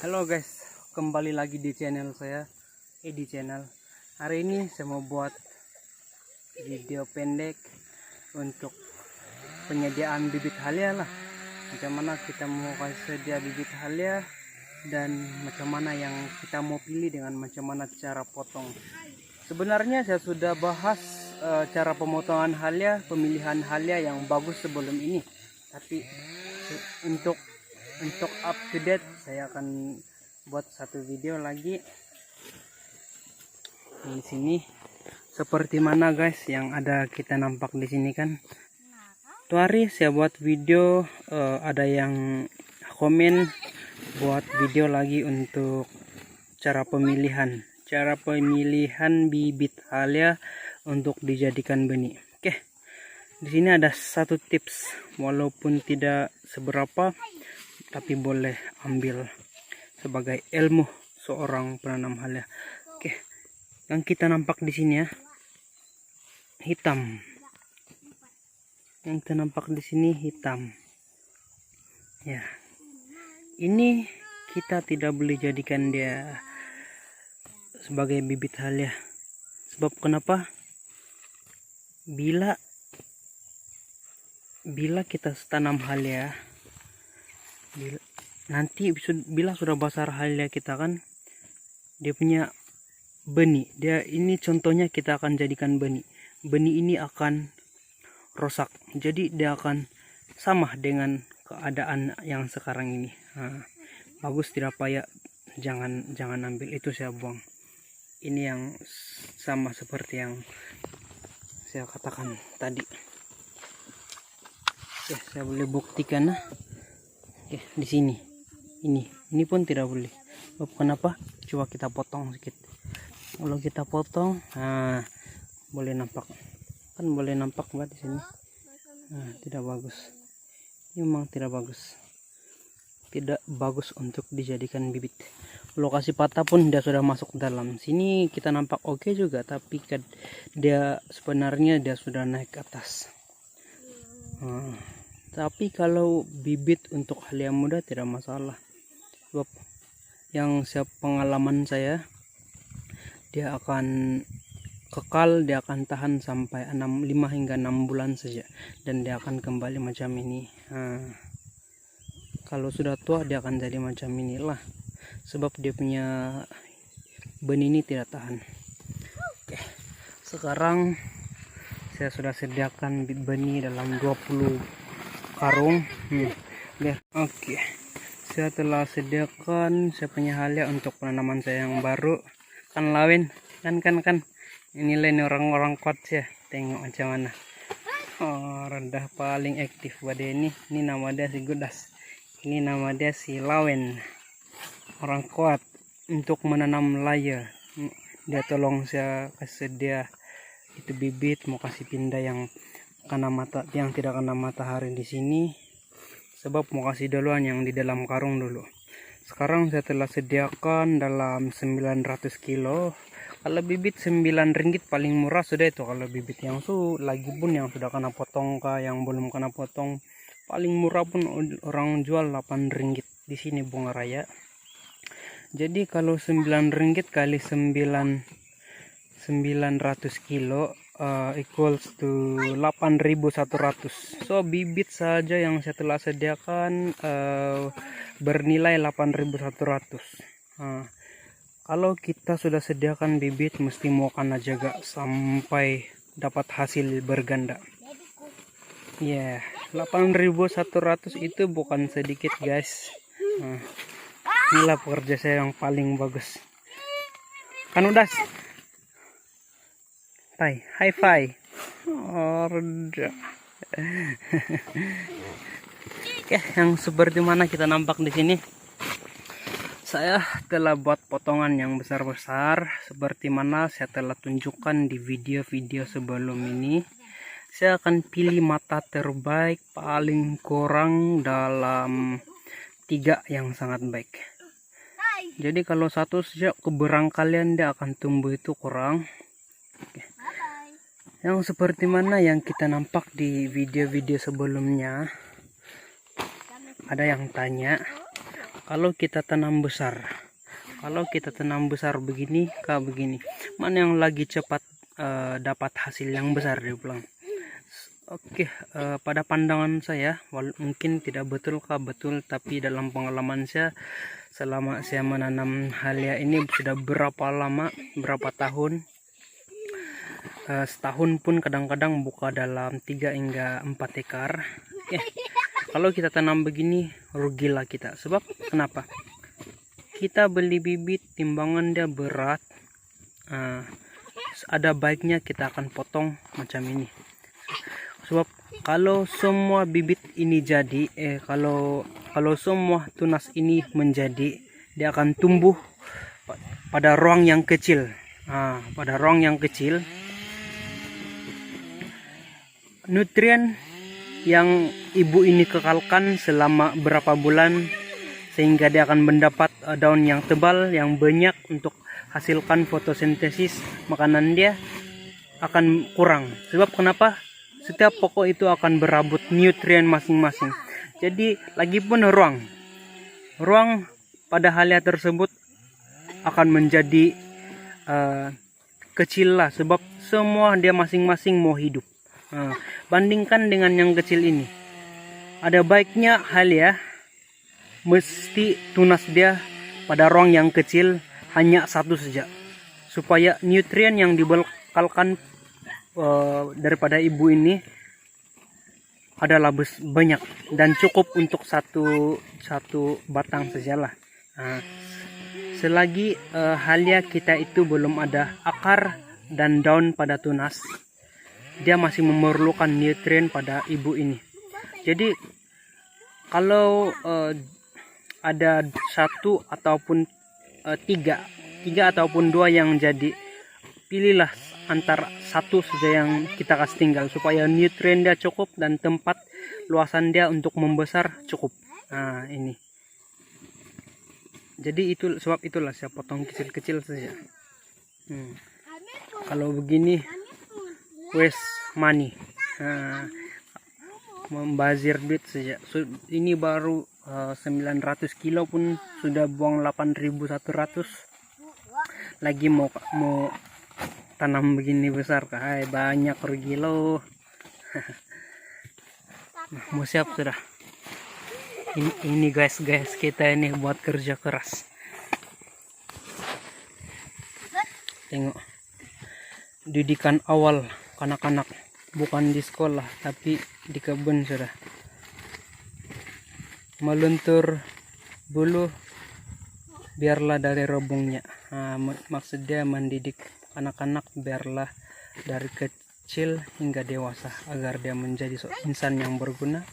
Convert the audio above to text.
Halo guys, kembali lagi di channel saya. Di channel hari ini saya mau buat video pendek untuk penyediaan bibit halia lah. Macam mana kita mau kasih sedia bibit halia dan macam mana yang kita mau pilih dengan macam mana cara potong. Sebenarnya saya sudah bahas cara pemotongan halia, pemilihan halia yang bagus sebelum ini. Tapi untuk up to date saya akan buat satu video lagi di sini. Seperti mana guys yang ada kita nampak di sini kan. Tuh hari saya buat video, ada yang komen buat video lagi untuk cara pemilihan bibit halia untuk dijadikan benih. Oke. Di sini ada satu tips, walaupun tidak seberapa tapi boleh ambil sebagai ilmu seorang penanam halia. Oke, yang kita nampak di sini ya, hitam. Yang kita nampak di sini hitam. Ya, ini kita tidak boleh jadikan dia sebagai bibit halia. Sebab kenapa? Bila kita tanam halia, nanti bila sudah besar halia kita kan, dia punya benih, dia ini contohnya kita akan jadikan benih ini akan rosak, jadi dia akan sama dengan keadaan yang sekarang ini. Bagus tidak payah, jangan ambil itu, saya buang. Ini yang sama seperti yang saya katakan tadi. Oke, saya boleh buktikan. Oke, di sini ini pun tidak boleh. Kenapa? Coba kita potong sedikit. Kalau kita potong, boleh nampak kan, boleh nampak buat di sini. Tidak bagus. Ini memang tidak bagus. Tidak bagus untuk dijadikan bibit. Lokasi patah pun dia sudah masuk dalam sini, kita nampak oke juga, tapi dia sebenarnya dia sudah naik ke atas. Tapi kalau bibit untuk halia muda tidak masalah. Sebab yang pengalaman saya, dia akan kekal, dia akan tahan sampai 5 hingga 6 bulan saja, dan dia akan kembali macam ini. Kalau sudah tua dia akan jadi macam inilah, sebab dia punya benih ini tidak tahan. Oke, sekarang saya sudah sediakan benih dalam 20 karung. Oke, saya telah sediakan saya punya halia untuk penanaman saya yang baru. Kan lawin kan inilah ini orang-orang kuat ya, tengok macam mana. Rendah paling aktif pada ini nama dia si Gudas, ini nama dia si Lawen, orang kuat untuk menanam laya. Dia tolong saya kasih dia itu bibit, mau kasih pindah yang tidak kena matahari di sini, sebab mau kasih duluan yang di dalam karung dulu. Sekarang saya telah sediakan dalam 900 kilo. Kalau bibit 9 ringgit paling murah sudah itu. Kalau bibit yang lagi pun yang sudah kena potong yang belum kena potong, paling murah pun orang jual 8 ringgit di sini Bunga Raya. Jadi kalau 9 ringgit kali 900 kilo equals to 8.100. So bibit saja yang saya telah sediakan bernilai 8.100. Kalau kita sudah sediakan bibit, mesti mau kena jaga sampai dapat hasil berganda. 8.100 itu bukan sedikit guys. Inilah pekerja saya yang paling bagus. Kan udah high five. Oke, yang seperti mana kita nampak di sini. Saya telah buat potongan yang besar-besar seperti mana saya telah tunjukkan di video-video sebelum ini. Saya akan pilih mata terbaik paling kurang dalam 3 yang sangat baik. Jadi kalau satu saja keberangkalian dia akan tumbuh itu kurang. Oke. Yang seperti mana yang kita nampak di video-video sebelumnya. Ada yang tanya, kalau kita tanam besar begini begini, mana yang lagi cepat dapat hasil yang besar, dia bilang. Oke, pada pandangan saya, mungkin tidak betul, tapi dalam pengalaman saya selama saya menanam halia ini sudah berapa tahun, setahun pun kadang-kadang buka dalam 3 hingga 4 ekar. Kalau kita tanam begini rugilah kita. Sebab kenapa? Kita beli bibit, timbangan dia berat, ada baiknya kita akan potong macam ini. Sebab kalau semua bibit ini jadi, kalau semua tunas ini menjadi, dia akan tumbuh pada ruang yang kecil. Pada ruang yang kecil, nutrien yang ibu ini kekalkan selama berapa bulan, sehingga dia akan mendapat daun yang tebal, yang banyak untuk hasilkan fotosintesis, makanan dia akan kurang. Sebab kenapa? Setiap pokok itu akan berebut nutrien masing-masing. Jadi lagi pun ruang pada halia tersebut akan menjadi kecil lah, sebab semua dia masing-masing mau hidup. Bandingkan dengan yang kecil ini, ada baiknya halia mesti tunas dia pada ruang yang kecil hanya satu saja, supaya nutrien yang dibekalkan daripada ibu ini adalah banyak dan cukup untuk satu batang sajalah. Selagi halia kita itu belum ada akar dan daun pada tunas, dia masih memerlukan nutrien pada ibu ini. Jadi kalau ada satu ataupun tiga ataupun dua yang jadi, pilihlah antara satu saja yang kita kasih tinggal, supaya nutrien dia cukup dan tempat luasan dia untuk membesar cukup. Ini. Jadi sebab itulah saya potong kecil-kecil saja. Kalau begini waste money, membazir duit saja. Ini baru 900 kilo pun sudah buang 8.100. Lagi mau tanam begini besar, banyak rugi loh. Mau siap sudah. Ini guys kita ini buat kerja keras. Tengok, didikan awal kanak-kanak, bukan di sekolah tapi di kebun sudah. Meluntur bulu biarlah dari robongnya. Maksud dia mendidik anak-anak biarlah dari kecil hingga dewasa, agar dia menjadi insan yang berguna